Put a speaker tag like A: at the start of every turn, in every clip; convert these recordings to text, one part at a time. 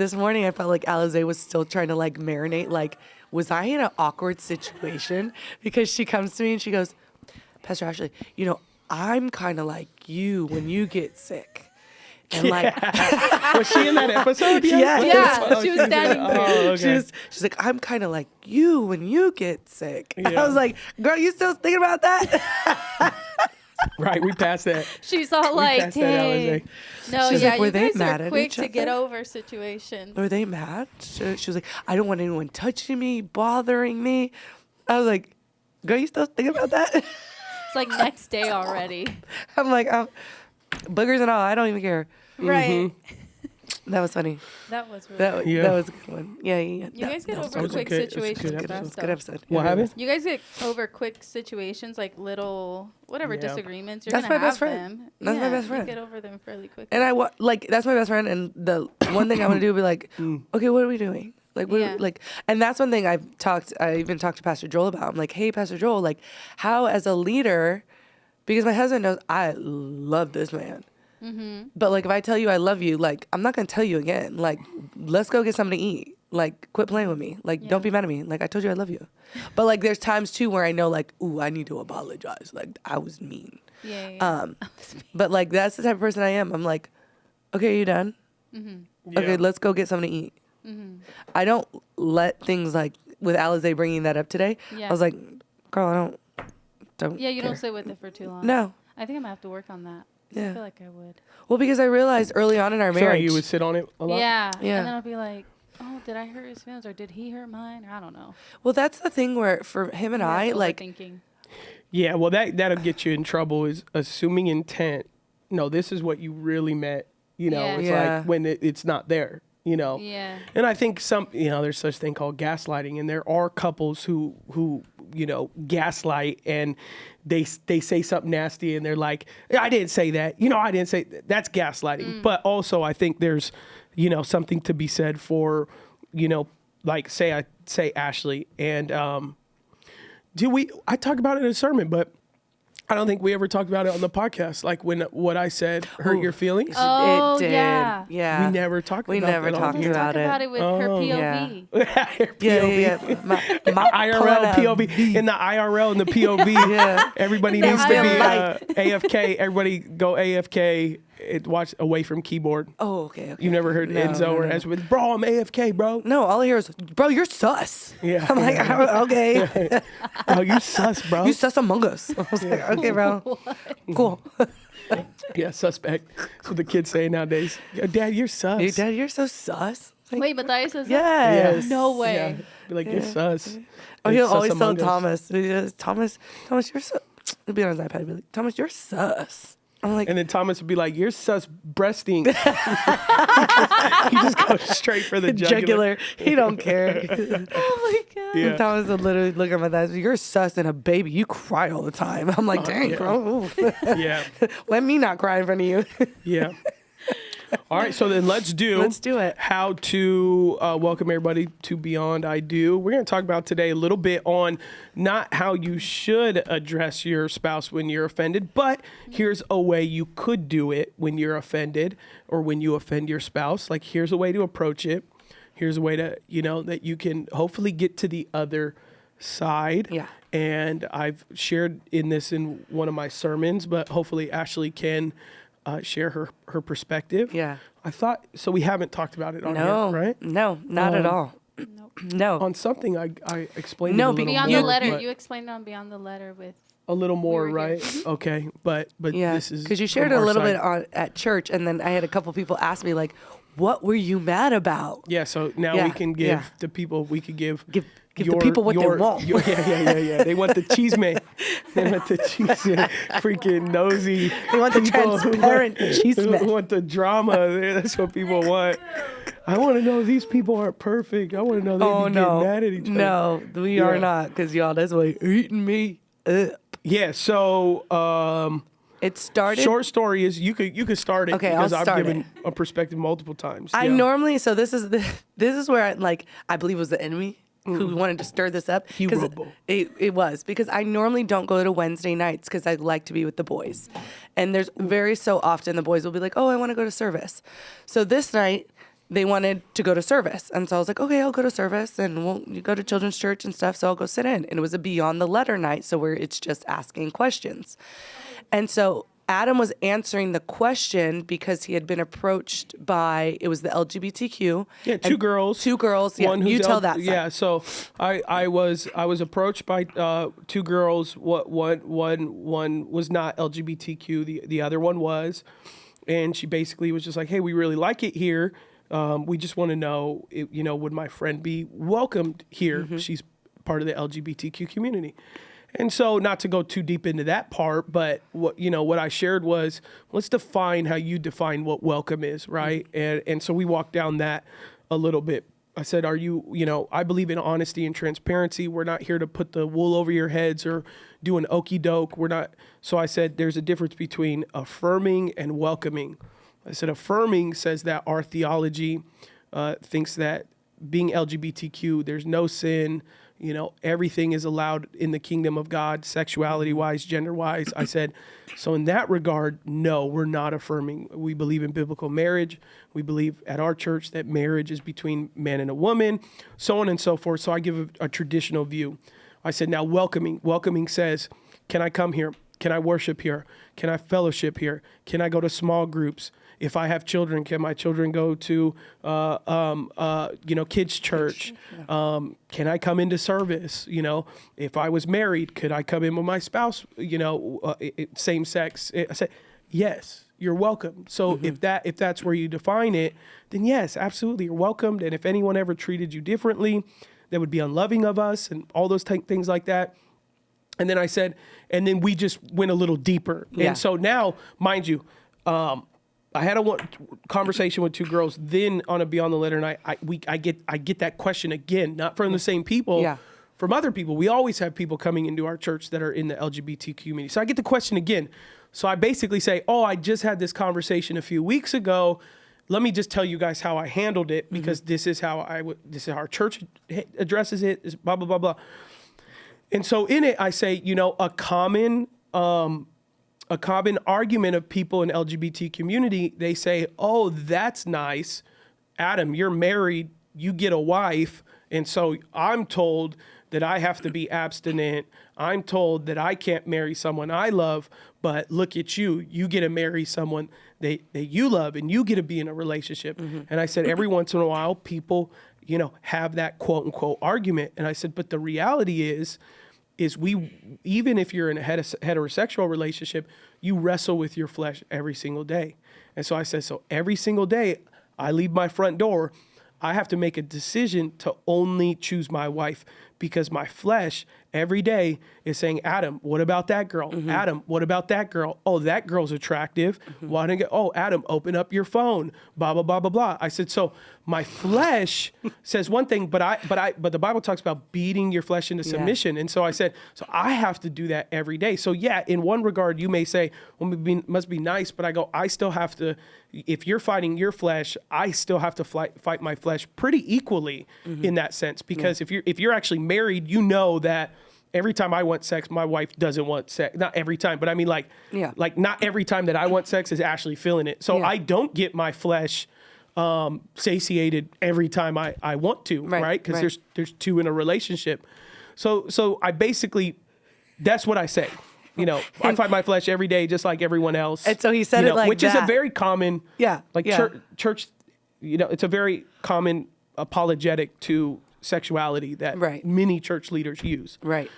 A: this morning I felt like Alize was still trying to like marinate. Like, was I in an awkward situation? Because she comes to me and she goes, Pastor Ashlee, I'm kind of like you when you get sick. And like,
B: was she in that episode?
C: Yeah, she was standing there.
B: Oh, okay.
A: She's like, I'm kind of like you when you get sick.
B: Yeah.
A: I was like, girl, you still thinking about that?
B: Right, we passed that.
C: She's all like, dang. No,
A: She's
C: yeah,
A: like, were
C: you
A: they
C: guys
A: mad
C: are
A: at
C: quick
A: each
C: to get
A: other?
C: over situations.
A: Were they mad? She was like, I don't want anyone touching me, bothering me. I was like, girl, you still thinking about that?
C: It's like next day already.
A: I'm like, boogers and all, I don't even care.
C: Right.
A: That was funny.
C: That was really
A: That was a good one. Yeah.
C: You guys get over
B: was
C: quick
B: okay. It was a
C: situations
B: good
C: about
B: episode.
C: stuff.
A: Good episode.
B: What happened?
C: You guys get over quick situations, like little, whatever disagreements. You're
A: That's
C: gonna
A: my best
C: have
A: friend.
C: them.
A: That's my best friend.
C: You get over them fairly quickly.
A: And that's my best friend. And the one thing I want to do would be like, okay, what are we doing? Like, and that's one thing I even talked to Pastor Joel about. I'm like, hey, Pastor Joel, like, how as a leader, because my husband knows I love this man. Mm-hmm. But like, if I tell you I love you, like, I'm not going to tell you again. Like, let's go get something to eat. Like, quit playing with me. Like, don't be mad at me. Like, I told you I love you. But like, there's times too where I know like, ooh, I need to apologize. Like, I was mean.
C: Yeah.
A: But like, that's the type of person I am. I'm like, okay, you done? Mm-hmm. Okay, let's go get something to eat. Mm-hmm. I don't let things like with Alize bringing that up today. Yeah. I was like, girl, I don't.
C: Yeah, you
A: care.
C: don't sit with it for too long.
A: No.
C: I think I'm gonna have to work on that.
A: Yeah.
C: I feel like I would.
A: Well, because I realized early on in our marriage,
B: you would sit on it a lot.
C: Yeah. And then I'll be like, oh, did I hurt his feelings or did he hurt mine? Or I don't know.
A: Well, that's the thing where for him and I, like,
C: thinking.
B: Yeah, well, that'll get you in trouble. Is assuming intent. No, this is what you really meant. It's like when it's not there.
C: Yeah.
B: And I think there's such thing called gaslighting, and there are couples who gaslight, and they say something nasty, and they're like, I didn't say that. I didn't say that. That's gaslighting. But also, I think there's, something to be said for, like say Ashlee, and I talk about it in a sermon, but I don't think we ever talked about it on the podcast. Like when what I said hurt your feelings.
C: Oh,
A: it did.
C: yeah.
B: We never talked about it.
A: We never talked about
C: it with her POV.
B: Her POV.
A: Yeah.
B: My IRL POV. In the IRL and the POV. Everybody needs to be AFK. Everybody go AFK. Watch away from keyboard.
A: Oh, okay.
B: You've never heard Enzo or Ezra with, bro, I'm AFK, bro.
A: No, all I hear is, bro, you're sus.
B: Yeah.
A: I'm like, okay.
B: Bro, you sus, bro.
A: You sus among us. I was like, okay, bro. Cool.
B: Yeah, suspect. That's what the kids say nowadays. Yo, Dad, you're sus.
A: Hey, Dad, you're so sus. Like,
C: Wait, but that says
A: yes.
C: No way.
B: Yeah. Be like, you're sus.
A: Oh, he'll always tell
B: Among Us.
A: Thomas. He goes, Thomas, you're sus. He'll be on his iPad. He'll be like, Thomas, you're sus. I'm like,
B: and then Thomas would be like, you're sus breasting. He just goes straight for the jugular.
A: He don't care.
C: Oh my God.
B: Yeah.
A: Thomas would literally look at my dad. You're sus and a baby. You cry all the time. I'm like, dang, bro.
B: Yeah.
A: Let me not cry in front of you.
B: Yeah. All right, so then let's do
A: it.
B: How to welcome everybody to Beyond I Do. We're going to talk about today a little bit on not how you should address your spouse when you're offended, but here's a way you could do it when you're offended or when you offend your spouse. Like, here's a way to approach it. Here's a way to, that you can hopefully get to the other side.
A: Yeah.
B: And I've shared in one of my sermons, but hopefully Ashlee can share her perspective.
A: Yeah.
B: I thought, so we haven't talked about it on here, right?
A: No, not at all. No.
B: On something I explained
A: No,
B: it a little
C: Beyond
B: more,
C: the letter.
B: but
C: You explained on Beyond the Letter with
B: a little more,
C: we were here.
B: right? Okay. But
A: Yeah,
B: this is
A: because you shared
B: from
A: a
B: our
A: little
B: side.
A: bit at church, and then I had a couple people ask me, like, what were you mad about?
B: Yeah, so now we can give the people, we could give
A: the people what they want.
B: Yeah. They want the cheese man. They want the cheese man. Freaking nosy.
A: They want the transparent cheese
B: Who
A: man.
B: want the drama. That's what people want. I want to know these people aren't perfect. I want to know they be getting mad at each other.
A: No, we are not, because y'all, that's why eating me up.
B: Yeah, so
A: It started.
B: short story is you could start it,
A: Okay,
B: because
A: I'll
B: I've
A: start
B: given
A: it.
B: a perspective multiple times.
A: I
B: Yeah.
A: normally, so this is where I believe it was the enemy who wanted to stir this up. 'Cause
B: Horrible.
A: It was, because I normally don't go to Wednesday nights because I like to be with the boys. And there's very so often the boys will be like, oh, I want to go to service. So this night, they wanted to go to service. And so I was like, okay, I'll go to service and you go to children's church and stuff. So I'll go sit in. And it was a Beyond the Letter night. So where it's just asking questions. And so Adam was answering the question because he had been approached by, it was the LGBTQ.
B: Yeah, two girls.
A: Yeah,
B: One who's
A: you tell that side.
B: Yeah, so I was approached by two girls. One was not LGBTQ. The other one was, and she basically was just like, "Hey, we really like it here. We just want to know, would my friend be welcomed here? She's part of the LGBTQ community." And so, not to go too deep into that part, but what I shared was, let's define how you define what welcome is, right? And so we walked down that a little bit. I said, I believe in honesty and transparency. We're not here to put the wool over your heads or do an okey doke. We're not. So I said, there's a difference between affirming and welcoming. I said, affirming says that our theology thinks that being LGBTQ, there's no sin. Everything is allowed in the kingdom of God, sexuality-wise, gender-wise. I said, so in that regard, no, we're not affirming. We believe in biblical marriage. We believe at our church that marriage is between man and a woman, so on and so forth. So I give a traditional view. I said, now welcoming. Welcoming says, can I come here? Can I worship here? Can I fellowship here? Can I go to small groups? If I have children, can my children go to, kids' church? Can I come into service? If I was married, could I come in with my spouse? Same sex. I said, yes, you're welcome. So if that's where you define it, then yes, absolutely, you're welcomed. And if anyone ever treated you differently, that would be unloving of us, and all those things like that. And then I said, and then we just went a little deeper. Yeah. And so now, mind you, I had a conversation with two girls. Then on a Beyond the Letter night, I get that question again, not from the same people, from other people. We always have people coming into our church that are in the LGBT community. So I get the question again. So I basically say, I just had this conversation a few weeks ago. Let me just tell you guys how I handled it, because this is how this is how our church addresses it. Is blah blah blah blah. And so in it, I say, a common argument of people in LGBT community, they say, oh, that's nice. Adam, you're married, you get a wife. And so I'm told that I have to be abstinent. I'm told that I can't marry someone I love, but look at you. You get to marry someone that you love, and you get to be in a relationship. And I said, every once in a while, people, have that quote unquote argument. And I said, but the reality is we, even if you're in a heterosexual relationship, you wrestle with your flesh every single day. And so I said, so every single day I leave my front door, I have to make a decision to only choose my wife, because my flesh every day is saying, Adam, what about that girl? Adam, what about that girl? Oh, that girl's attractive. Why don't you Adam, open up your phone, blah, blah, blah, blah, blah. I said, so my flesh says one thing, but the Bible talks about beating your flesh into submission. And so I said, so I have to do that every day. So yeah, in one regard, you may say, well, it must be nice, but I go, I still have to, if you're fighting your flesh, I still have to fight my flesh pretty equally in that sense. Because if you're actually married, you know that every time I want sex, my wife doesn't want sex. Not every time, but I mean like not every time that I want sex is Ashlee feeling it. So I don't get my flesh satiated every time I want to, right? Because there's two in a relationship. So I basically, that's what I say. I fight my flesh every day, just like everyone else.
A: And so he said it like
B: which
A: that.
B: Is a very common, church, it's a very common apologetic to sexuality that many church leaders use. Right.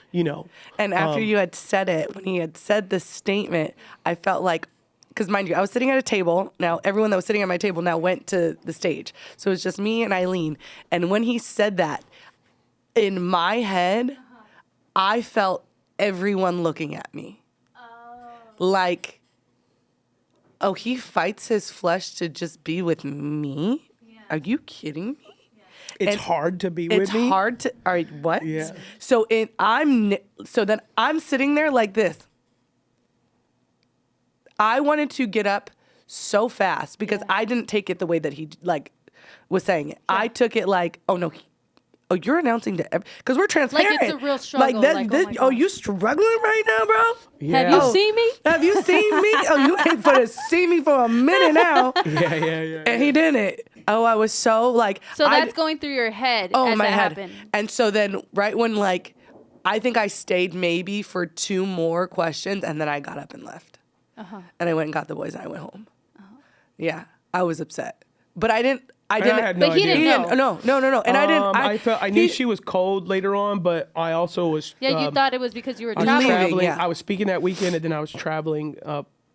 A: And after you had said it, when he had said this statement, I felt like, because mind you, I was sitting at a table. Now, everyone that was sitting at my table now went to the stage. So it was just me and Eileen. And when he said that, in my head, I felt everyone looking at me. Like, oh, he fights his flesh to just be with me? Yeah. Are you kidding me?
B: It's hard to be with me.
A: It's hard to. All right, what?
B: Yeah.
A: So then I'm sitting there like this. I wanted to get up so fast because I didn't take it the way that he was saying it. Yeah. I took it like, oh no, oh, you're announcing to because we're transparent.
C: Like it's a real struggle.
A: Like, oh, you struggling right now, bro?
B: Yeah.
C: Have you seen me?
A: Have you seen me? Oh, you ain't for to see me for a minute now.
B: Yeah.
A: And he didn't. Oh, I was so like.
C: So that's going through your head as
A: my
C: that
A: head.
C: happened.
A: And so then right when like, I think I stayed maybe for 2 more questions and then I got up and left. And I went and got the boys and I went home. Yeah, I was upset. But I didn't.
B: I had no
C: But he
B: idea.
C: didn't know.
A: No. And I didn't.
B: I knew she was cold later on, but I also was.
C: Yeah, you thought it was because you were
B: I was
C: traveling.
B: traveling.
A: yeah.
B: I was speaking that weekend, and then I was traveling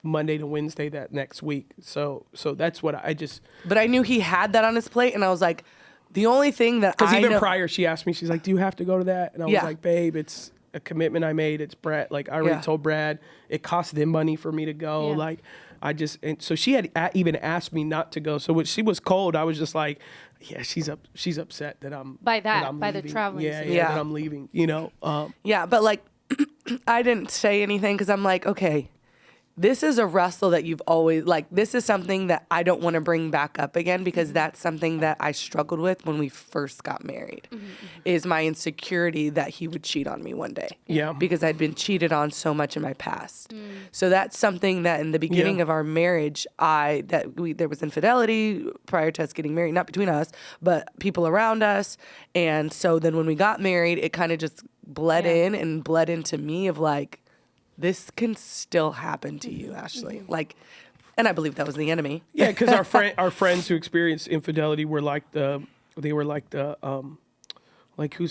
B: Monday to Wednesday that next week. So that's what I just.
A: But I knew he had that on his plate, and I was like, the only thing that
B: Because
A: I
B: even
A: know,
B: prior, she asked me, she's like, "Do you have to go to that?" And I was
A: Yeah.
B: like, "Babe, it's a commitment I made. It's Brad. Like I already told Brad, it cost them money for me to go.
C: Yeah.
B: Like I just and so she had even asked me not to go. So when she was cold, I was just like, yeah, she's upset that I'm
C: By
B: that I'm
C: the
B: leaving.
C: traveling
B: Yeah,
C: season.
B: that I'm leaving. You know.
A: Yeah, but like, I didn't say anything because I'm like, okay, this is a wrestle that you've always, like, this is something that I don't want to bring back up again because that's something that I struggled with when we first got married, is my insecurity that he would cheat on me one day.
B: Yeah.
A: Because I'd been cheated on so much in my past. So that's something that in the beginning of our marriage, there was infidelity prior to us getting married, not between us, but people around us. And so then when we got married, it kind of just bled in and bled into me of like, this can still happen to you, Ashlee. Like, and I believe that was the enemy.
B: Yeah, because our friends who experienced infidelity were like who's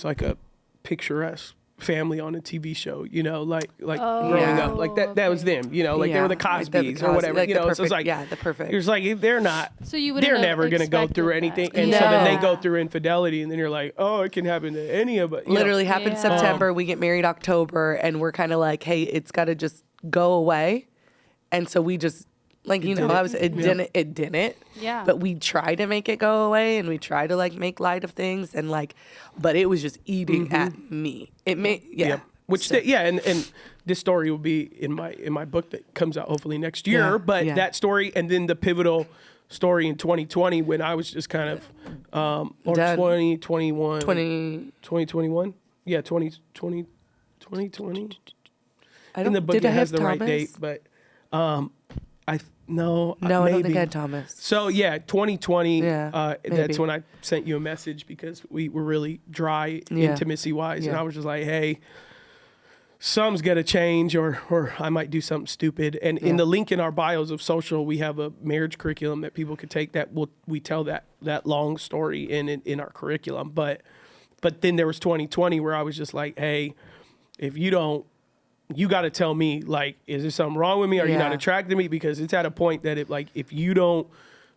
B: like a picturesque family on a TV show, you know, like growing up, like that was them, you know, like they were the Cosbys or whatever,
A: like
B: you
A: the
B: know.
A: perfect,
B: so it's like
A: the perfect.
B: It was like they're not.
C: So you
B: they're
C: wouldn't
B: never
C: have
B: gonna go through
C: expected
B: anything,
C: that.
B: and so then they
C: Yeah.
B: go through infidelity, and then you're like, oh, it can happen to any of us. you know.
A: Literally happened
C: Yeah.
A: September. We get married October, and we're kind of like, hey, it's got to just go away. And so we just like it didn't.
C: Yeah.
A: But we tried to make it go away, and we tried to like make light of things, and like, but it was just eating at me. It made
B: Yep. Which and this story will be in my book that comes out hopefully next year.
A: Yeah,
B: But
A: yeah.
B: that story and then the pivotal story in 2020 when I was just kind of or
A: Done.
B: 2021
A: 2021.
B: Yeah, 2020.
A: I
B: In
A: don't.
B: the book
A: Did I
B: it has
A: have
B: the right
A: Thomas?
B: date, but no,
A: I don't think I had Thomas.
B: So yeah, 2020.
A: Yeah,
B: That's
A: maybe.
B: when I sent you a message because we were really dry
A: Yeah.
B: intimacy wise, and
A: Yeah.
B: I was just like, hey, some's got to change, or I might do something stupid. And in the link in our bios of social, we have a marriage curriculum that people could take. We tell that long story in our curriculum. But then there was 2020 where I was just like, hey, if you don't. You got to tell me, like, is there something wrong with me? Are you not
A: Yeah.
B: attracted to me? Because it's at a point that if you don't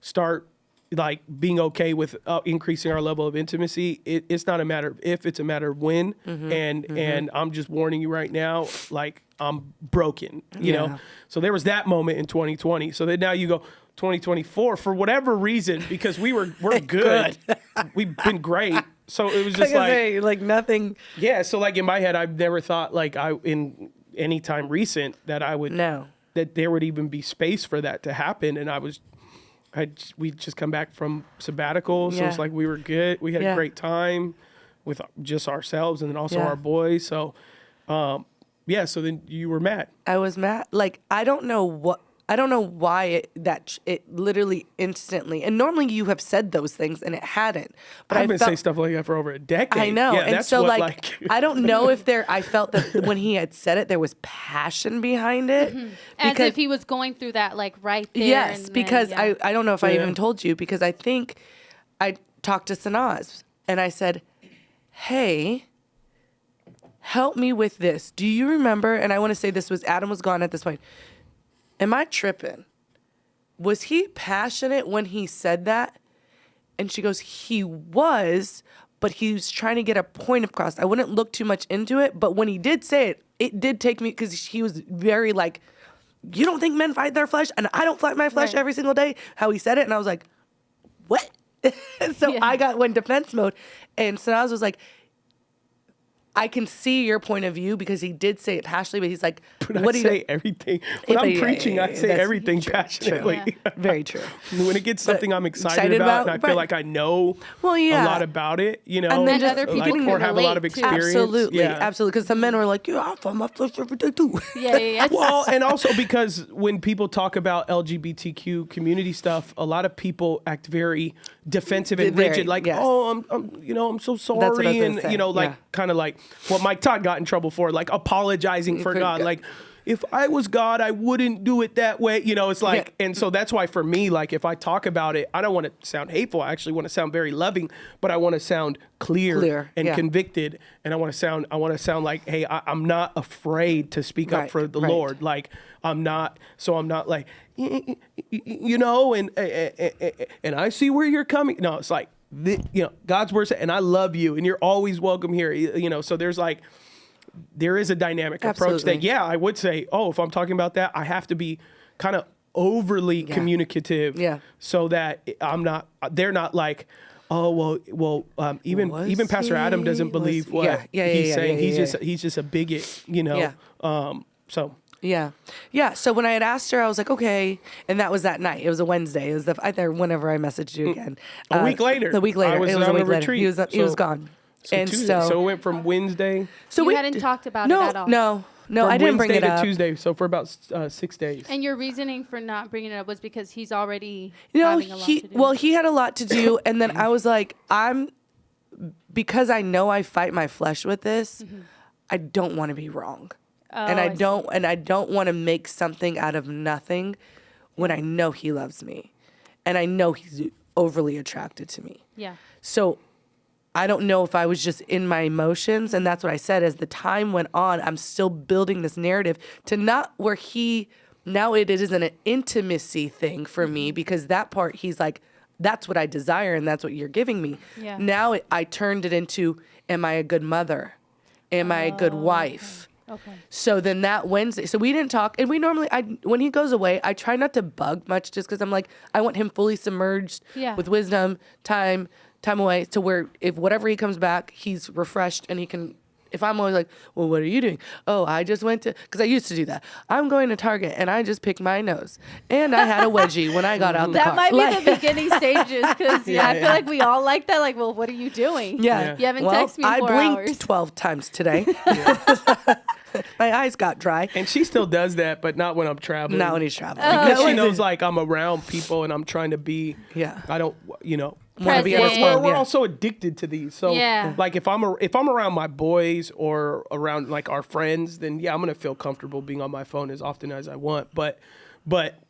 B: start like being okay with increasing our level of intimacy, it's not a matter of if, it's a matter of when. And I'm just warning you right now, like I'm broken, you know? So there was that moment in 2020. So then now you go 2024 for whatever reason, because we're good. We've been great. So it was just
A: like nothing.
B: Yeah, so like in my head, I've never thought like in any time recent that I would that there would even be space for that to happen. And we just come back from sabbatical, so it's like we were good. We had a great time with just ourselves and then also our boys. So so then you were mad.
A: I was mad. Like I don't know why it literally instantly. And normally you have said those things and it hadn't. But
B: I've been saying stuff like that for over a decade.
A: I know.
B: Yeah,
A: and
B: that's
A: so
B: what,
A: like I don't know if I felt that when he had said it, there was passion behind it.
C: As if he was going through that like right there.
A: Yes,
C: and
A: because
C: then,
A: I don't know if I even told you, because I think I talked to Sanaz and I said, hey, help me with this. Do you remember? And I want to say Adam was gone at this point. Am I tripping? Was he passionate when he said that? And she goes, he was, but he was trying to get a point across. I wouldn't look too much into it, but when he did say it, it did take me, because he was very like, you don't think men fight their flesh? And I don't fight my flesh every single day. How he said it. And I was like, what? So I went defense mode. And Sanaz was like, I can see your point of view because he did say it passionately, but he's like,
B: But
A: what
B: I
A: do you
B: say everything. When I'm preaching, I say
A: that's
B: everything
A: true,
B: passionately.
C: true.
A: Very true.
B: When it gets something I'm excited
A: excited
B: about,
A: about,
B: and I feel
A: right.
B: like I know
A: Well, yeah.
B: a lot about it, you know,
A: And then just
C: other people
B: like,
C: can
B: or have a lot of
C: relate, too.
B: experience.
A: Absolutely,
B: Yeah.
A: absolutely. Because some men were like, yeah, I find my flesh every day too.
C: Yeah.
B: Well, and also because when people talk about LGBTQ community stuff, a lot of people act very defensive and
A: Very,
B: rigid, like,
A: yes.
B: oh, I'm so
A: That's what I was
B: sorry,
A: gonna
B: and
A: say,
B: like
A: yeah.
B: kind of like what Mike Todd got in trouble for, like apologizing for
A: For
B: God,
A: God.
B: like. If I was God, I wouldn't do it that way. It's like, and so that's why for me, like if I talk about it, I don't want to sound hateful. I actually want to sound very loving, but I want to sound clear and
A: yeah.
B: convicted. And I want to sound like, hey, I'm not afraid to speak up
A: Right,
B: for the
A: right.
B: Lord. Like I'm not like, and I see where you're coming. No, it's like, God's word said, and I love you and you're always welcome here. So there is a dynamic approach that,
A: Absolutely.
B: I would say, if I'm talking about that, I have to be kind of overly communicative so that they're not like, even Pastor Adam doesn't believe what he's saying. He's just a bigot, so.
A: Yeah. So when I had asked her, I was like, okay. And that was that night. It was a Wednesday. It was whenever I messaged you again.
B: A week later.
A: The week later.
B: I was
A: it was
B: on
A: a week
B: a
A: later.
B: retreat.
A: He was gone.
B: So
A: and
B: Tuesday.
A: so
B: So it went from Wednesday.
A: So
C: you hadn't talked about it at all.
A: No,
B: from
A: I didn't
B: Wednesday
A: bring it
B: to
A: up.
B: Tuesday. So for about 6 days.
C: And your reasoning for not bringing it up was because he's already having a lot to do.
A: He had a lot to do, and then I was like, because I know I fight my flesh with this, I don't want to be wrong. And I don't want to make something out of nothing when I know he loves me and I know he's overly attracted to me.
C: Yeah.
A: So I don't know if I was just in my emotions, and that's what I said. As the time went on, I'm still building this narrative to not where now it isn't an intimacy thing for me, because that part he's like, that's what I desire and that's what you're giving me.
C: Yeah.
A: Now I turned it into, am I a good mother? Am I a good wife?
C: Okay.
A: So then that Wednesday, so we didn't talk, and we normally, when he goes away, I try not to bug much, just because I'm like, I want him fully submerged with wisdom, time away, to where if whatever he comes back, he's refreshed and he can. If I'm always like, well, what are you doing? Oh, I just went to, because I used to do that. I'm going to Target and I just picked my nose. And I had a wedgie when I got out the car.
C: That might be the beginning stages, because I feel like we all like that. Like, well, what are you doing?
A: Yeah.
C: You haven't texted me 4 hours.
A: I blinked 12 times today. My eyes got dry.
B: And she still does that, but not when I'm traveling.
A: Not when he's traveling.
B: Because she knows, like, I'm around people and I'm trying to be, I don't,
A: want to be at his
C: Present.
A: home.
B: We're also addicted to these. So
C: Yeah.
B: like if I'm around my boys or around like our friends, then I'm gonna feel comfortable being on my phone as often as I want. But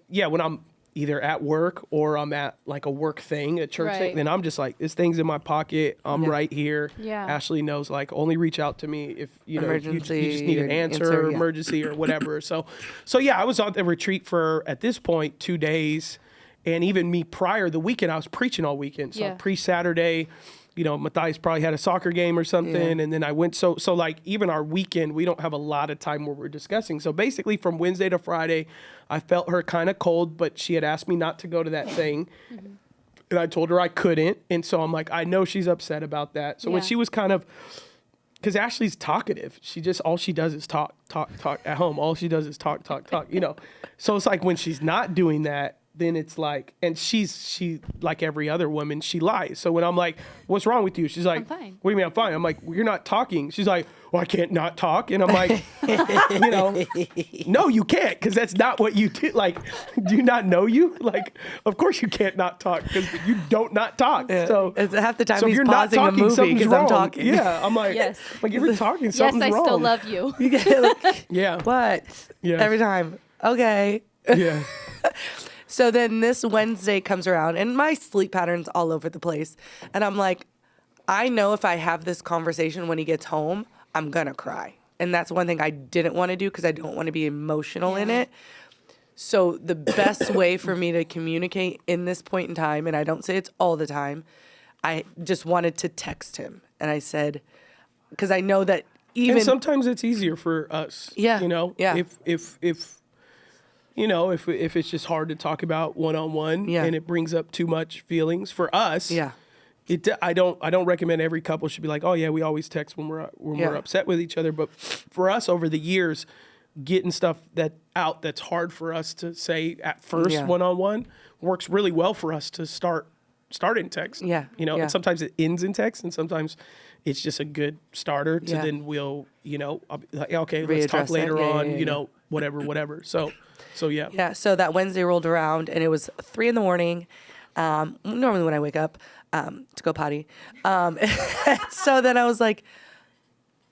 B: yeah, when I'm either at work or I'm at like a work thing, a church thing, then I'm just like, this thing's in my pocket. I'm right here.
C: Yeah.
B: Ashlee knows, like, only reach out to me if you
A: Emergency,
B: you just need an answer,
A: yeah.
B: emergency or whatever. So yeah, I was on the retreat for, at this point, 2 days. And even me prior, the weekend, I was preaching all weekend. So pre-Saturday, Matthias probably had a soccer game or something. And then I went, so like even our weekend, we don't have a lot of time where we're discussing. So basically from Wednesday to Friday, I felt her kind of cold, but she had asked me not to go to that thing. And I told her I couldn't. And so I'm like, I know she's upset about that. So when she was kind of, because Ashlee's talkative. All she does is talk at home. All she does is talk. So it's like when she's not doing that, then it's like, and she like every other woman, she lies. So when I'm like, what's wrong with you? She's like,
C: I'm fine.
B: What do you mean I'm fine? I'm like, well, you're not talking. She's like, well, I can't not talk. And I'm like, no, you can't, because that's not what you do. Like, do you not know you? Like, of course you can't not talk, because you don't not talk.
A: Yeah.
B: So
A: It's half the time
B: so if
A: he's
B: you're not
A: pausing a
B: talking,
A: movie
B: something's
A: because I'm
B: wrong.
A: talking.
B: Yeah, I'm like,
C: Yes.
B: like if you're talking,
C: Yes,
B: something's
C: I
B: wrong.
C: still love you.
B: Yeah.
A: What?
B: Yeah.
A: Every time. Okay.
B: Yeah.
A: So then this Wednesday comes around and my sleep pattern's all over the place. And I'm like, I know if I have this conversation when he gets home, I'm going to cry. And that's one thing I didn't want to do, because I don't want to be emotional in it. So the best way for me to communicate in this point in time, and I don't say it's all the time, I just wanted to text him. And I said, because I know that even...
B: And sometimes it's easier for us.
A: Yeah. Yeah. If it's just hard to talk about one-on-one and it brings up too much feelings for us,
B: I don't recommend every couple should be like, oh yeah, we always text when we're upset with each other. But for us over the years, getting stuff that's hard for us to say at first one-on-one works really well for us to start in text.
A: Yeah.
B: And sometimes it ends in text, and sometimes it's just a good starter to then we'll, I'll be like, okay, let's talk later on, whatever. So yeah.
A: Yeah. So that Wednesday rolled around and it was 3 a.m. Normally when I wake up to go potty. So then I was like,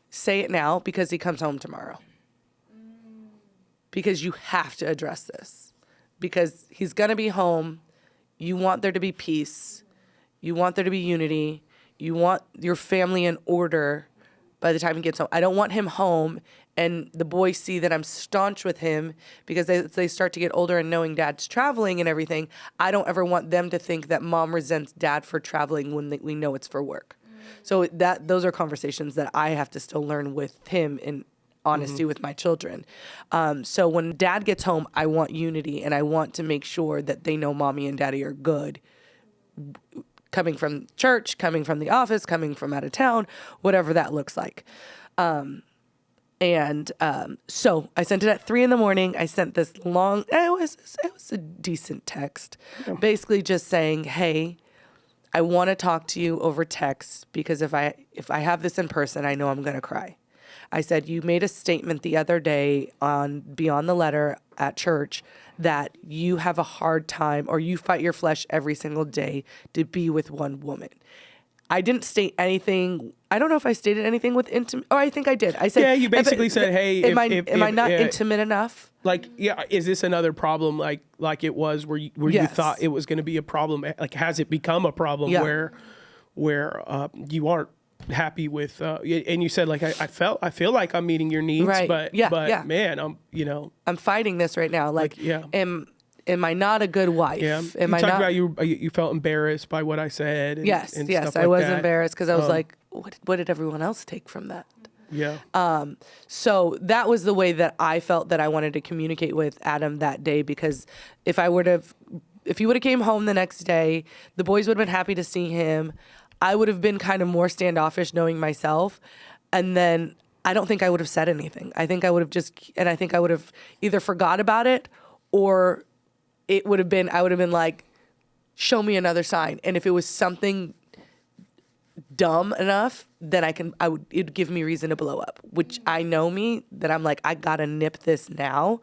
A: say it now because he comes home tomorrow. Because you have to address this. Because he's going to be home. You want there to be peace. You want there to be unity. You want your family in order by the time he gets home. I don't want him home and the boys see that I'm staunch with him because they start to get older and knowing dad's traveling and everything. I don't ever want them to think that mom resents dad for traveling when we know it's for work. So those are conversations that I have to still learn with him in honesty with my children. So when dad gets home, I want unity and I want to make sure that they know mommy and daddy are good. Coming from church, coming from the office, coming from out of town, whatever that looks like. So I sent it at 3 a.m. I sent this long, it was a decent text, basically just saying, hey, I want to talk to you over text because if I have this in person, I know I'm going to cry. I said, you made a statement the other day on Beyond the Letter at church that you have a hard time or you fight your flesh every single day to be with one woman. I didn't state anything. I don't know if I stated anything with intimate. Oh, I think I did. I said,
B: yeah, you basically said, hey,
A: am I not intimate enough?
B: Like, yeah, is this another problem like it was where you thought it was going to be a problem? Like, has it become a problem where you aren't happy with and you said like I feel like I'm meeting your needs,
A: right.
B: but man, I'm
A: fighting this right now. Like am I not a good wife?
B: Yeah.
A: Am
B: I talked about you felt embarrassed by what I said. And,
A: yes,
B: and
A: yes,
B: stuff
A: I
B: like
A: was
B: that.
A: embarrassed because I was like, what did everyone else take from that?
B: Yeah.
A: So that was the way that I felt that I wanted to communicate with Adam that day, because if he would have came home the next day, the boys would have been happy to see him. I would have been kind of more standoffish knowing myself. And then I don't think I would have said anything. I think I would have either forgot about it or I would have been like, show me another sign. And if it was something dumb enough, then it'd give me reason to blow up, which I know me, that I'm like, I gotta nip this now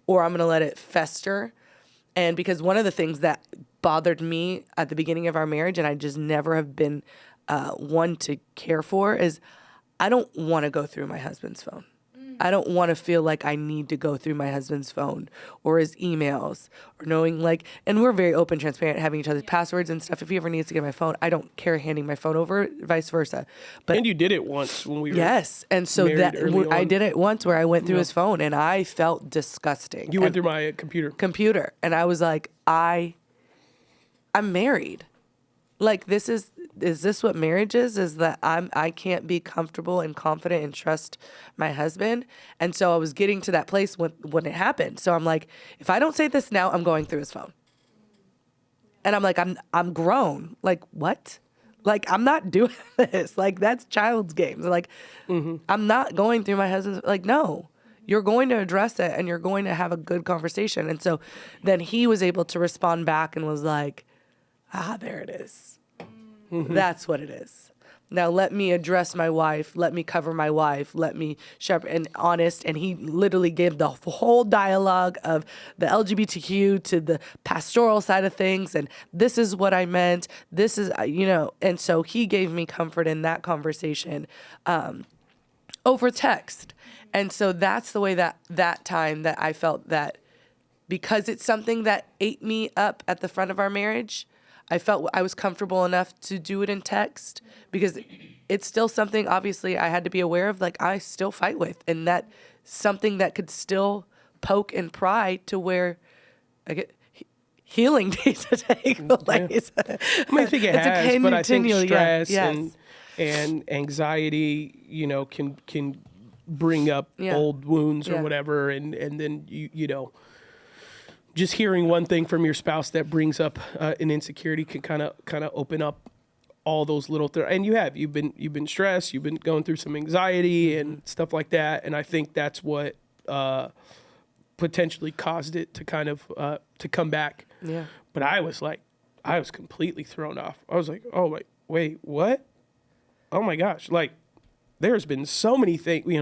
A: or I'm gonna let it fester. And because one of the things that bothered me at the beginning of our marriage, and I just never have been one to care for, is I don't want to go through my husband's phone. I don't want to feel like I need to go through my husband's phone or his emails or knowing and we're very open, transparent, having each other's passwords and stuff. If he ever needs to get my phone, I don't care handing my phone over, vice versa.
B: And you did it once when we were
A: and so I did it once where I went through his phone and I felt disgusting.
B: You went through my computer.
A: And I was like, I'm married. Like, is this what marriage is? Is that I can't be comfortable and confident and trust my husband? And so I was getting to that place when it happened. So I'm like, if I don't say this now, I'm going through his phone. And I'm like, I'm grown. Like, what? Like, I'm not doing this. Like, that's child's games. Like, I'm not going through my husband's, like, no. You're going to address it and you're going to have a good conversation. And so then he was able to respond back and was like, there it is. That's what it is. Now let me address my wife. Let me cover my wife. Let me sharp and honest. And he literally gave the whole dialogue of the LGBTQ to the pastoral side of things. And this is what I meant. This is, and so he gave me comfort in that conversation over text. And so that's the way that time that I felt that because it's something that ate me up at the front of our marriage, I felt I was comfortable enough to do it in text because it's still something, obviously, I had to be aware of, like, I still fight with. And that something that could still poke and pry to where I get healing days to take.
B: I think it has, but I think stress and anxiety, can bring up old wounds or whatever. And then, just hearing one thing from your spouse that brings up an insecurity can kind of open up all those little things. And you've been stressed, you've been going through some anxiety and stuff like that. And I think that's what potentially caused it to kind of to come back.
A: Yeah.
B: But I was completely thrown off. I was like, oh, wait, what? Oh my gosh. Like, there's been so many things, we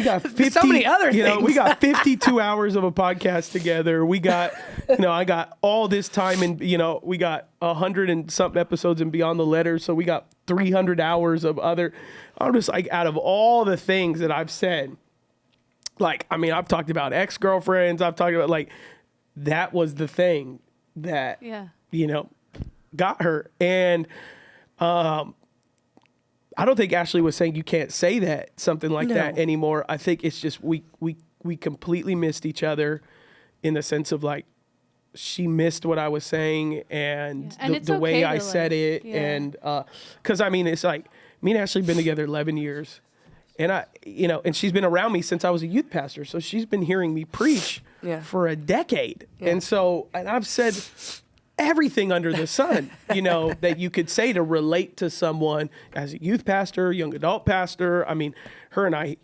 B: got 50,
A: so many other things.
B: We got 52 hours of a podcast together. We got, I got all this time and, we got 100 and something episodes and Beyond the Letter. So we got 300 hours of other, I'm just like, out of all the things that I've said, like, I mean, I've talked about ex-girlfriends. I've talked about, like, that was the thing that, got her. And I don't think Ashlee was saying you can't say something like that anymore. I think it's just we completely missed each other in the sense of, like, she missed what I was saying and the way I said it. Yeah. And because, I mean, it's like me and Ashlee been together 11 years. And and she's been around me since I was a youth pastor. So she's been hearing me preach for a decade. Yeah. And I've said everything under the sun, that you could say to relate to someone as a youth pastor, young adult pastor. I mean, her and I,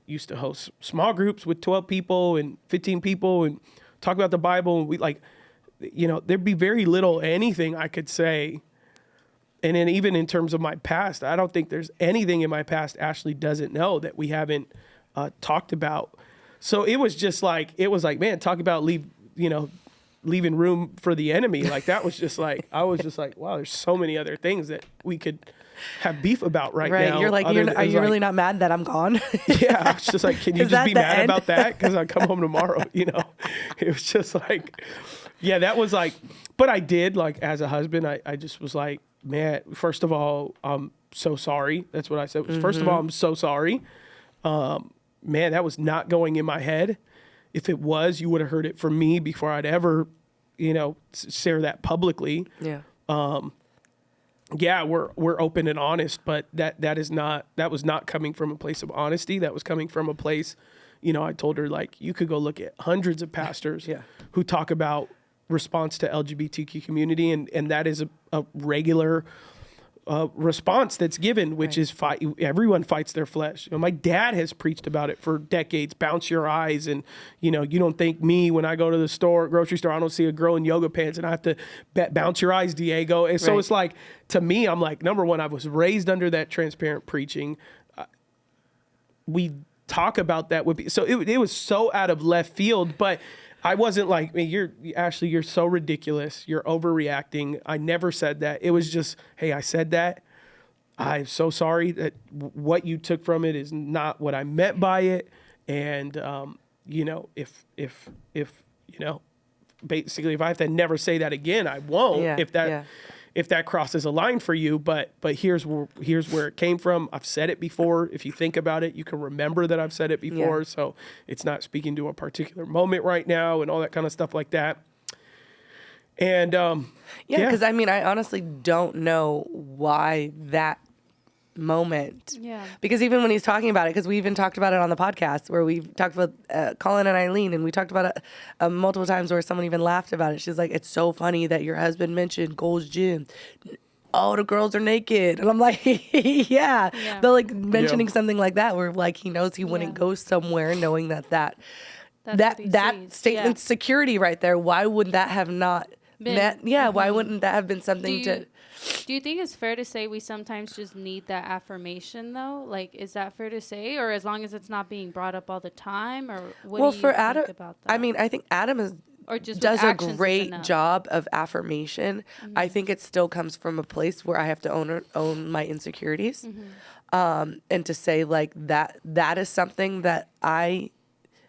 B: used to host small groups with 12 people and 15 people and talk about the Bible. And we there'd be very little anything I could say. And then even in terms of my past, I don't think there's anything in my past Ashlee doesn't know that we haven't talked about. So it was like, man, talk about leaving room for the enemy. Like, that was just like, I was just like, wow, there's so many other things that we could have beef about right now.
A: You're like, are you really not mad that I'm gone?
B: Yeah. I was just like, can you just be mad about that? Because I come home tomorrow, It was just like, yeah, that was like, but I did, like, as a husband, I just was like, man, first of all, I'm so sorry. That's what I said. First of all, I'm so sorry. Man, that was not going in my head. If it was, you would have heard it from me before I'd ever, share that publicly.
A: Yeah.
B: Yeah, we're open and honest, but that was not coming from a place of honesty. That was coming from a place, I told her, like, you could go look at hundreds of pastors who talk about response to LGBTQ community, and that is a regular response that's given, which is everyone fights their flesh. My dad has preached about it for decades. Bounce your eyes, and you don't thank me when I go to the grocery store. I don't see a girl in yoga pants, and I have to bounce your eyes, Diego. And so it's like, to me, I'm like, number one, I was raised under that transparent preaching. We talk about that so it was so out of left field, but I wasn't like, Ashlee, you're so ridiculous. You're overreacting. I never said that. It was just, hey, I said that. I'm so sorry that what you took from it is not what I meant by it. And, basically, if I have to never say that again, I won't. If that crosses a line for you, but here's where it came from. I've said it before. If you think about it, you can remember that I've said it before. Yeah. So it's not speaking to a particular moment right now and all that kind of stuff like that. And
A: because I mean, I honestly don't know why that moment. Yeah. Because even when he's talking about it, because we even talked about it on the podcast where we talked about Colin and Eileen, and we talked about it multiple times where someone even laughed about it. She's like, it's so funny that your husband mentioned Gold's Gym. All the girls are naked. And I'm like, yeah. But like mentioning something like that where like he knows he wouldn't go somewhere knowing that statement's security right there. Why would that have not met? Yeah. Why wouldn't that have been something
C: Do you think it's fair to say we sometimes just need that affirmation, though? Like, is that fair to say? Or as long as it's not being brought up all the time? Or what do you think about that?
A: I mean, I think Adam does a great job of affirmation. Mm-hmm. I think it still comes from a place where I have to own my insecurities. Mm-hmm. And to say, like, that is something that I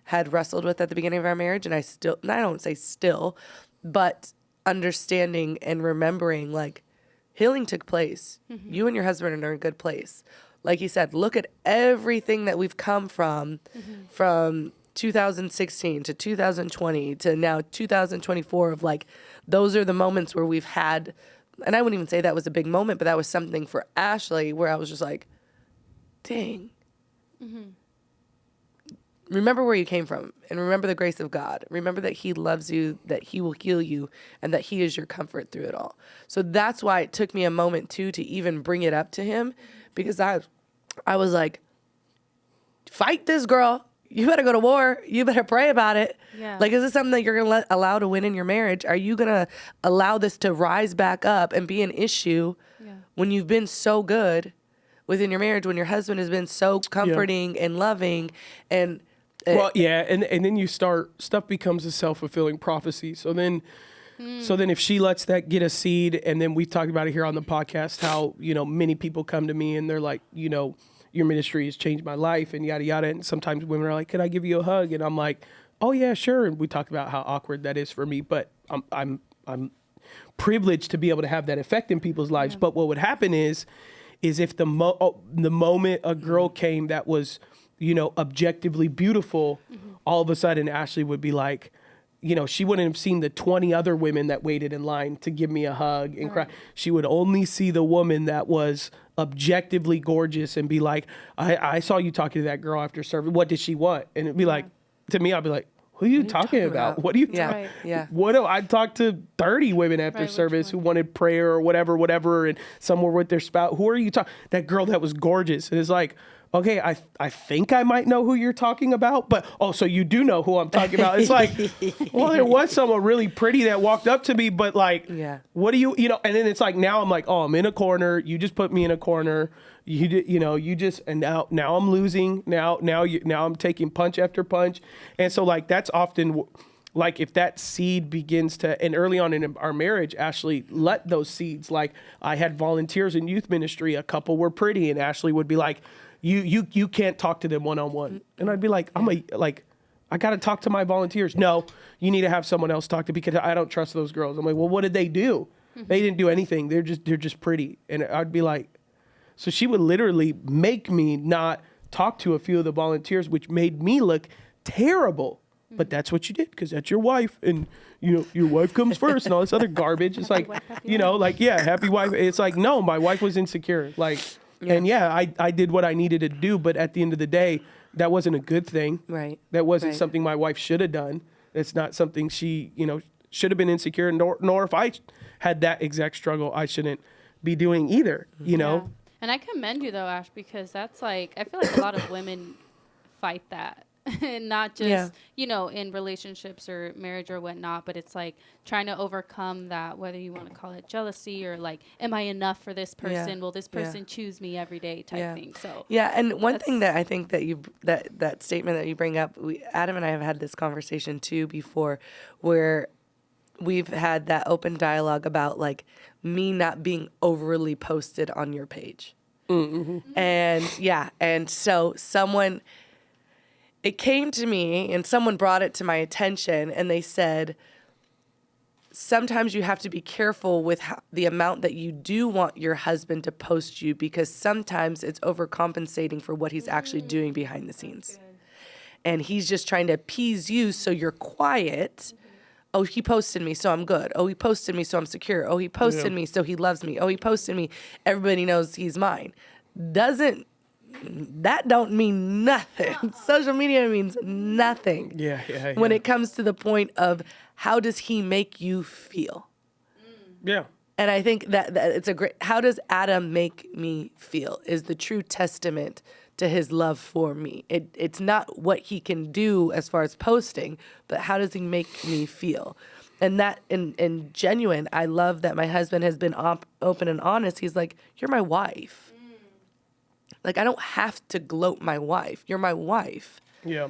A: had wrestled with at the beginning of our marriage. And I don't say still, but understanding and remembering, like, healing took place. Mm-hmm. You and your husband are in a good place. Like you said, look at everything that we've come from 2016 to 2020 to now 2024 of like, those are the moments where we've had, and I wouldn't even say that was a big moment, but that was something for Ashlee where I was just like, dang. Mm-hmm. remember where you came from and remember the grace of God. Remember that he loves you, that he will heal you, and that he is your comfort through it all. So that's why it took me a moment too to even bring it up to him, because I was like, fight this girl. You better go to war. You better pray about it.
C: Yeah.
A: Like, is this something that you're going to allow to win in your marriage? Are you going to allow this to rise back up and be an issue when you've been so good within your marriage, when your husband has been so comforting and loving and
B: well, yeah, and then you start, stuff becomes a self-fulfilling prophecy. So then if she lets that get a seed, and then we've talked about it here on the podcast, how, you know, many people come to me and they're like, you know, your ministry has changed my life and yada, yada. And sometimes women are like, can I give you a hug? And I'm like, oh yeah, sure. And we talked about how awkward that is for me, but I'm privileged to be able to have that effect in people's lives. But what would happen is if the moment a girl came that was, you know, objectively beautiful, all of a sudden Ashlee would be like, you know, she wouldn't have seen the 20 other women that waited in line to give me a hug and cry. She would only see the woman that was objectively gorgeous and be like, I saw you talking to that girl after service. What did she want? And it'd be like, to me, I'd be like, who are you talking about? What are you talking
A: about?
B: What do I talked to 30 women after service who wanted prayer or whatever, and some were with their spouse. Who are you talking? That girl that was gorgeous. And it's like, okay, I think I might know who you're talking about, but so you do know who I'm talking about. It's like, well, there was someone really pretty that walked up to me, but like, what do you know? And then it's like, now I'm like, oh, I'm in a corner. You just put me in a corner. And now I'm losing. Now I'm taking punch after punch. And so like, that's often like, if that seed begins to, and early on in our marriage, Ashlee let those seeds, like I had volunteers in youth ministry. A couple were pretty, and Ashlee would be like, you can't talk to them one-on-one. And I'd be like, I got to talk to my volunteers. No, you need to have someone else talk to, because I don't trust those girls. I'm like, well, what did they do? They didn't do anything. They're just pretty. And I'd be like, so she would literally make me not talk to a few of the volunteers, which made me look terrible. But that's what you did, because that's your wife, and you know your wife comes first, and all this other garbage. It's like, you know, like, yeah, happy wife. It's like, no, my wife was insecure. Like, and I did what I needed to do, but at the end of the day, that wasn't a good thing.
A: Right.
B: That wasn't something my wife should have done. It's not something she, you know, should have been insecure, nor if I had that exact struggle, I shouldn't be doing either, you know?
C: And I commend you though, Ash, because that's like, I feel like a lot of women fight that. And not just, you know, in relationships or marriage or whatnot, but it's like trying to overcome that, whether you want to call it jealousy or like, am I enough for this person? Will this person choose me every day type thing? So
A: and one thing that I think that that statement that you bring up, Adam and I have had this conversation too before, where we've had that open dialogue about like me not being overly posted on your page. And so it came to me and someone brought it to my attention, and they said, sometimes you have to be careful with the amount that you do want your husband to post you, because sometimes it's overcompensating for what he's actually doing behind the scenes. And he's just trying to appease you so you're quiet. Oh, he posted me, so I'm good. Oh, he posted me, so I'm secure. Oh, he posted me, so he loves me. Oh, he posted me, everybody knows he's mine. That don't mean nothing. Social media means nothing. When it comes to the point of, how does he make you feel?
B: Yeah.
A: And I think that it's how does Adam make me feel is the true testament to his love for me. It's not what he can do as far as posting, but how does he make me feel? And that, in genuine, I love that my husband has been open and honest. He's like, you're my wife. Like, I don't have to gloat my wife. You're my wife.
B: Yeah.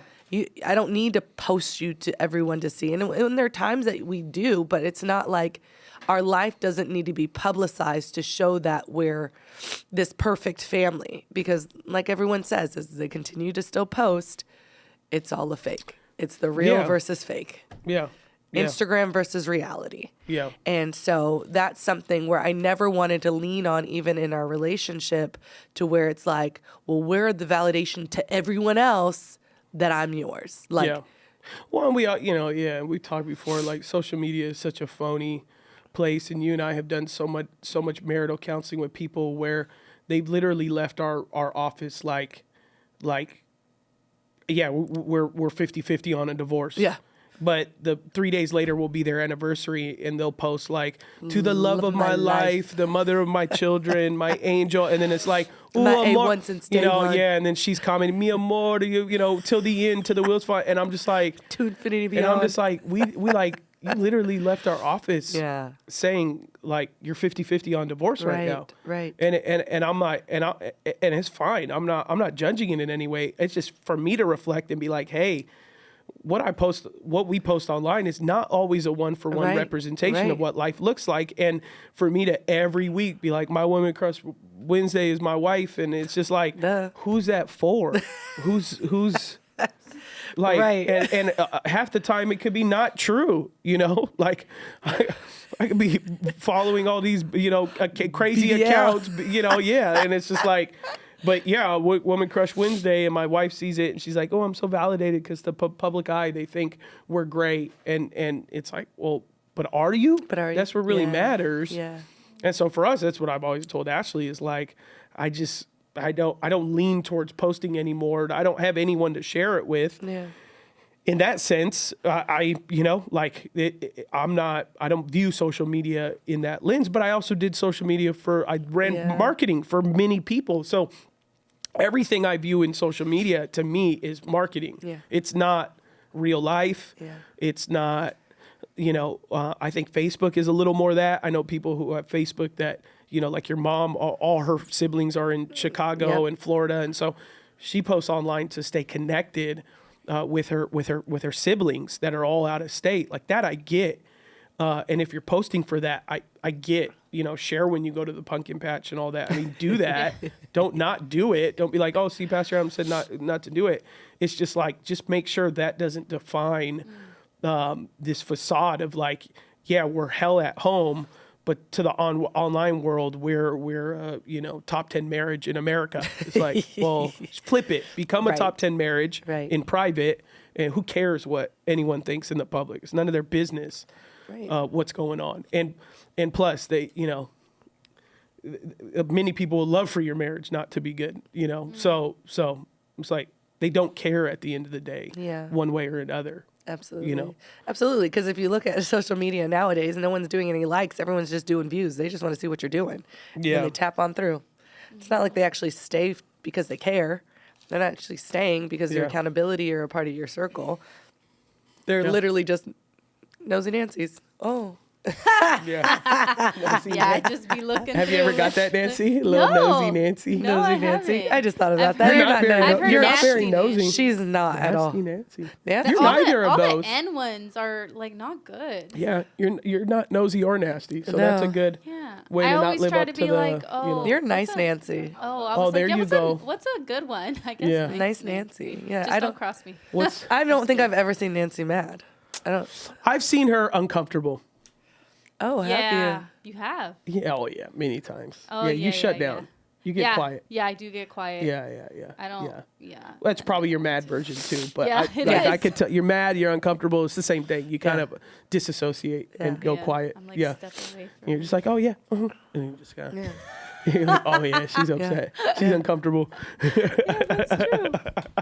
A: I don't need to post you to everyone to see. And there are times that we do, but it's not like our life doesn't need to be publicized to show that we're this perfect family. Because like everyone says, as they continue to still post, it's all a fake. It's the real versus fake.
B: Yeah.
A: Instagram versus reality.
B: Yeah.
A: And so that's something where I never wanted to lean on, even in our relationship, to where it's like, well, where are the validation to everyone else that I'm yours? Like,
B: well, we talked before, like, social media is such a phony place, and you and I have done so much marital counseling with people where they've literally left our office like yeah, we're 50-50 on a divorce.
A: Yeah.
B: But the 3 days later will be their anniversary, and they'll post like, to the love of my life, the mother of my children, my angel, and then it's like, ooh,
A: My
B: amor,
A: A1 since day one.
B: yeah, and then she's commenting, mi amor, till the end, till the wheels fall, and I'm just like,
A: To infinity beyond.
B: and I'm just like, we like, you literally left our office,
A: Yeah.
B: saying like you're 50-50 on divorce right now,
A: Right.
B: and I'm like, and it's fine. I'm not judging it in any way. It's just for me to reflect and be like, hey, what we post online is not always a one-for-one representation of what life looks like. And for me to every week be like, my Woman Crush Wednesday is my wife, and it's just like, who's that for? who's like, and half the time it could be not true, like I could be following all these, crazy accounts, yeah. And it's just like, but yeah, Woman Crush Wednesday, and my wife sees it and she's like, oh, I'm so validated because the public eye, they think we're great. And it's like, well, but are you? That's what really matters.
A: Yeah.
B: And so for us, that's what I've always told Ashlee is like, I don't lean towards posting anymore. I don't have anyone to share it with.
A: Yeah.
B: In that sense, I don't view social media in that lens, but I also did social media I ran marketing for many people. So everything I view in social media to me is marketing.
A: Yeah.
B: It's not real life.
A: Yeah.
B: It's not, I think Facebook is a little more that. I know people who have Facebook that, like your mom, all her siblings are in Chicago and Florida. And so she posts online to stay connected with her siblings that are all out of state. Like that I get. And if you're posting for that, I get, share when you go to the pumpkin patch and all that. I mean, do that. Don't not do it. Don't be like, oh, see, Pastor Adam said not to do it. It's just like, just make sure that doesn't define this facade of like, yeah, we're hell at home, but to the online world, we're top 10 marriage in America. It's like, well, just flip it. Become a top 10 marriage in private, and who cares what anyone thinks in the public? It's none of their business what's going on. And plus, they, many people would love for your marriage not to be good, So it's like they don't care at the end of the day, one way or another.
A: Absolutely. Absolutely. Because if you look at social media nowadays, no one's doing any likes. Everyone's just doing views. They just want to see what you're doing.
B: Yeah.
A: And they tap on through. It's not like they actually stay because they care. They're not actually staying because their accountability or a part of your circle. They're literally just nosy Nancy's. Oh.
C: I just be looking.
B: Have you ever got that, Nancy? Little nosy Nancy.
C: No,
A: nosy
C: I
A: Nancy.
C: haven't.
A: I just thought about that.
B: You're not very nosy.
A: She's not at all.
B: Nancy.
A: Nasty.
B: You're neither of those.
C: All the N ones are like not good.
B: Yeah, you're not nosy or nasty, so that's a good way to not live up to the.
C: Like, oh,
A: you're nice, Nancy.
C: I was
B: there
C: like,
B: you go.
C: What's a good one? I guess.
B: Yeah.
A: Nice Nancy. Yeah,
C: Just don't cross me.
A: I don't think I've ever seen Nancy mad.
B: I've seen her uncomfortable.
A: Oh, have
C: you have.
B: Yeah, many times.
C: Oh,
B: you shut down.
C: Yeah.
B: You get quiet.
C: Yeah, I do get quiet.
B: Yeah.
C: I don't. Yeah.
B: That's probably your mad version too. But
C: I
B: could tell you're mad, you're uncomfortable. It's the same thing. You kind of disassociate and go quiet.
C: I'm like stepping away from
B: you're just like, oh yeah, and you just kind of. You're like, oh yeah, she's upset. She's uncomfortable.
C: That's true.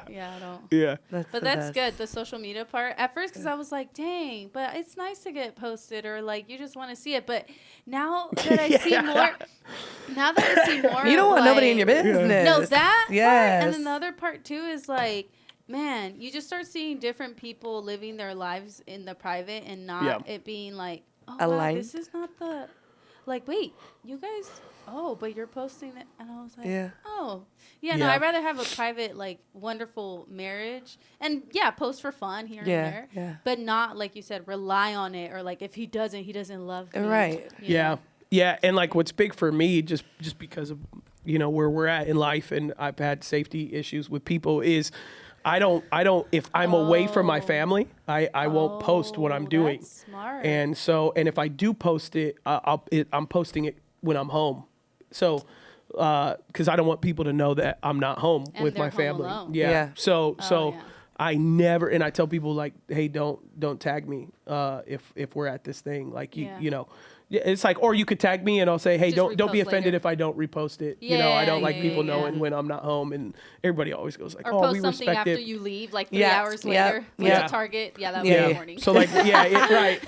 C: Yeah, I don't.
B: Yeah.
C: But that's good, the social media part. At first, because I was like, dang, but it's nice to get posted or like you just want to see it. But now that I see more,
A: you don't want nobody in your business.
C: No, that
A: yes.
C: part. And then the other part too is like, man, you just start seeing different people living their lives in the private and not it being like, oh, wow, this is not the, like, wait, you guys. Oh, but you're posting it. And I was like, no, I'd rather have a private, like, wonderful marriage. And, post for fun here and there. Yeah. But not, like you said, rely on it. Or, like, if he doesn't love me.
A: Right.
B: Yeah. Yeah. And, like, what's big for me, just because of, where we're at in life, and I've had safety issues with people, is I don't, if I'm away from my family, I won't post what I'm doing.
C: That's smart.
B: And if I do post it, I'm posting it when I'm home. So, because I don't want people to know that I'm not home with my family. Yeah. So I never, and I tell people like, hey, don't tag me if we're at this thing. Like Yeah, it's like, or you could tag me and I'll say, hey,
C: Just
B: don't be
C: repost
B: offended
C: later.
B: if I don't repost it.
C: Yeah,
B: I don't like
C: yeah,
B: people
C: yeah.
B: knowing when I'm not home, and everybody always goes like,
C: Or
B: oh,
C: post
B: we
C: something
B: respect
C: after
B: it.
C: you leave, like 3
A: Yeah,
C: hours
A: yeah,
C: later. Went
B: yeah.
C: to Target. Yeah, that was
A: Yeah,
C: in the
A: yeah.
C: morning.
B: So like, right.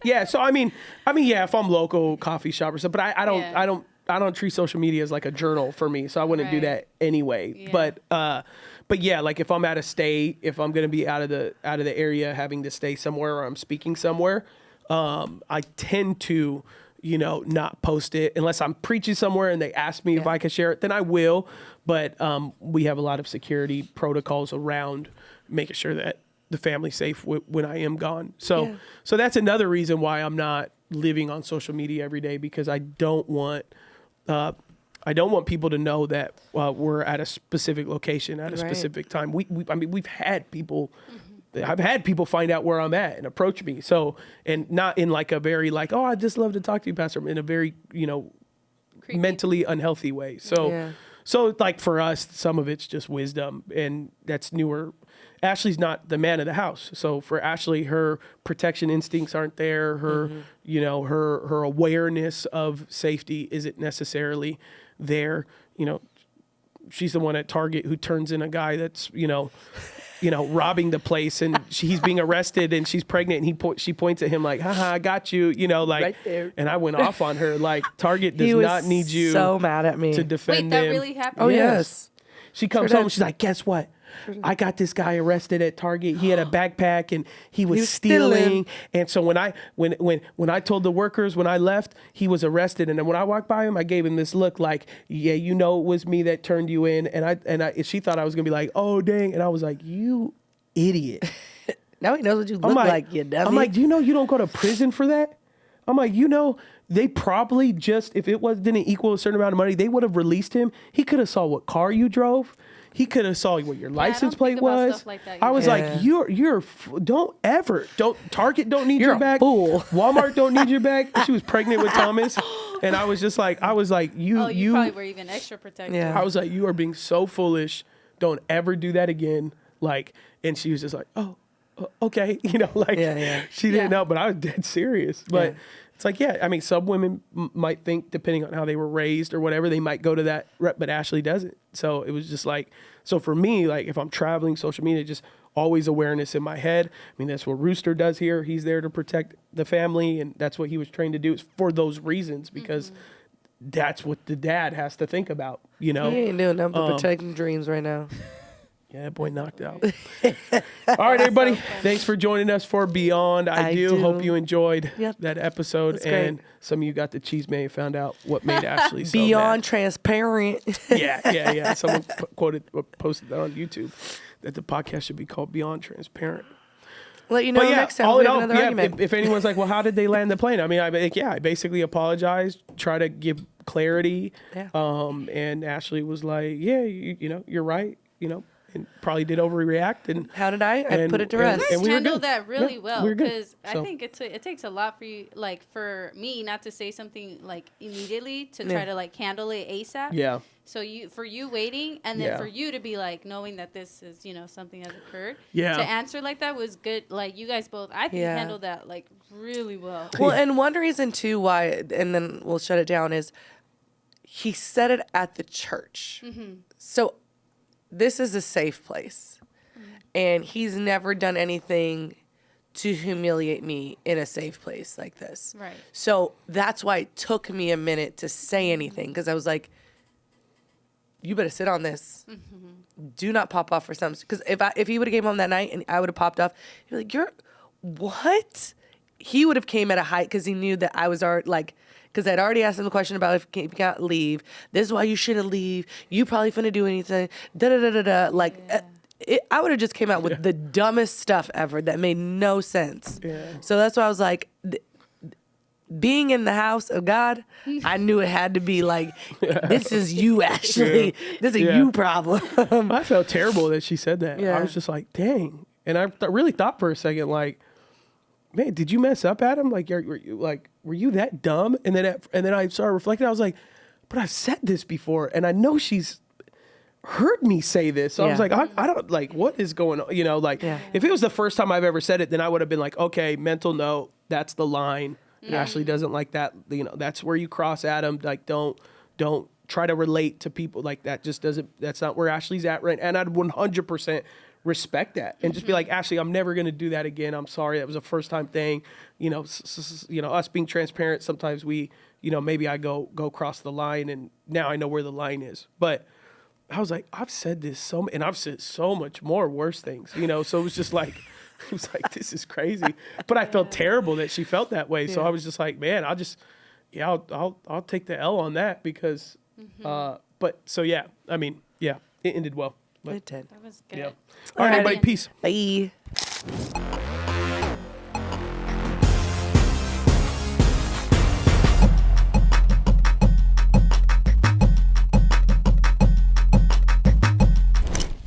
B: Yeah. So I mean, yeah, if I'm local coffee shop or something, but I don't treat social media as like a journal for me. So I wouldn't do
C: Right.
B: that anyway.
C: Yeah.
B: But yeah, like if I'm at a stay, if I'm going to be out of the area, having to stay somewhere, or I'm speaking somewhere, I tend to, not post it unless I'm preaching somewhere and they ask me if I can share it, then I will. But we have a lot of security protocols around making sure that the family's safe when I am gone. So that's another reason why I'm not living on social media every day, because I don't want people to know that we're at a specific location at a specific time. I mean, we've had people. I've had people find out where I'm at and approach me. So, and not in like a very like, oh, I just love to talk to you, Pastor, in a very,
C: Creepy.
B: mentally unhealthy way. So, so like for us, some of it's just wisdom, and that's newer. Ashlee's not the man of the house. So for Ashlee, her protection instincts aren't there. Her, her awareness of safety isn't necessarily there. She's the one at Target who turns in a guy that's, robbing the place, and he's being arrested and she's pregnant, and she points at him like, haha, I got you, like,
A: Right there.
B: and I went off on her. Like, Target does
A: He was
B: not need you
A: so mad at me.
B: to defend
C: Wait, that
B: them.
C: really happened?
A: Oh, yes.
B: She comes
A: Sure
B: home,
A: did.
B: she's like, guess what? I got this guy arrested at Target. He had a backpack and he was
A: was
B: stealing.
A: stealing.
B: And so when I told the workers when I left, he was arrested. And then when I walked by him, I gave him this look like, yeah, it was me that turned you in. And she thought I was gonna be like, oh dang. And I was like, you idiot.
A: Now he knows what you look like, you dummy.
B: I'm like, do you know you don't go to prison for that? I'm like, they probably just, if it didn't equal a certain amount of money, they would have released him. He could have saw what car you drove. He could have saw what your license plate
C: think about
B: was.
C: stuff like that
B: I was
C: either.
B: like, Target don't need
A: You're
B: your
A: a
B: back.
A: fool.
B: Walmart don't need your back. She was pregnant with Thomas. And I was just like, you
C: probably were even extra protected.
A: Yeah.
B: I was like, you are being so foolish. Don't ever do that again. Like, and she was just like, oh, okay. She didn't know, but I was dead serious. But it's like, I mean, some women might think, depending on how they were raised or whatever, they might go to that, but Ashlee doesn't. So it was just like, so for me, like if I'm traveling, social media, just always awareness in my head. I mean, that's what Rooster does here. He's there to protect the family, and that's what he was trained to do, is for those reasons, because that's what the dad has to think about,
A: He ain't doing nothing but protecting dreams right now.
B: Yeah, that boy knocked out. All right, everybody. Thanks for joining us for Beyond I Do. Hope you enjoed that episode. And some of you got the cheese man, found out what made Ashlee so
A: Beyond
B: mad.
A: transparent.
B: Yeah. Someone posted that on YouTube, that the podcast should be called Beyond Transparent.
A: Let you know next time
B: all
A: we
B: in
A: have
B: all,
A: another argument.
B: if anyone's like, well, how did they land the plane? I mean, I basically apologized, try to give clarity.
A: Yeah.
B: And Ashlee was like, yeah, you're right, and probably did overreact. And
A: how did I put it to rest.
B: And we were
C: handled
B: good.
C: that really well,
B: we were good.
C: because I think it takes a lot for you, like for me not to say something like immediately, to try to like handle it ASAP.
B: Yeah.
C: So for you waiting, and then for you to be like knowing that this is something has occurred.
B: Yeah.
C: To answer like that was good. Like you guys both, I think handled that like really well.
A: Well, and one reason too why, and then we'll shut it down, is he said it at the church. So this is a safe place. And he's never done anything to humiliate me in a safe place like this.
C: Right.
A: So that's why it took me a minute to say anything, because I was like, you better sit on this. Do not pop off for something. Because if he would have came home that night and I would have popped off, he'd be like, you're, what? He would have came at a height, because he knew that I was already like, because I'd already asked him the question about if you can't leave. This is why you shouldn't leave. You probably finna do anything. Da-da-da-da-da. Like, I would have just came out with the dumbest stuff ever that made no sense. Yeah. So that's why I was like, being in the house of God, I knew it had to be like, this is you, Ashlee. This is a you problem.
B: I felt terrible that she said that.
A: Yeah.
B: I was just like, dang. And I really thought for a second, like, man, did you mess up, Adam? Like, were you that dumb? And then I started reflecting. I was like, but I've said this before, and I know she's heard me say this. So I was like, I don't, like, what is going on? If it was the first time I've ever said it, then I would have been like, okay, mental note, that's the line. And Ashlee doesn't like that. You know, that's where you cross Adam. Like, don't try to relate to people like that. Just doesn't, that's not where Ashlee's at right. And I'd 100% respect that and just be like, Ashlee, I'm never going to do that again. I'm sorry. That was a first time thing. You know, us being transparent, sometimes we, you know, maybe I go across the line and now I know where the line is. But I was like, I've said this and I've said so much more worse things, you know? So it was just like, this is crazy. But I felt terrible that she felt that way. So I was just like, man, I'll take the L on that because, but so yeah, I mean, yeah, it ended well. But,
A: It did.
C: That was good.
B: yeah. All right, everybody, peace.
A: Bye.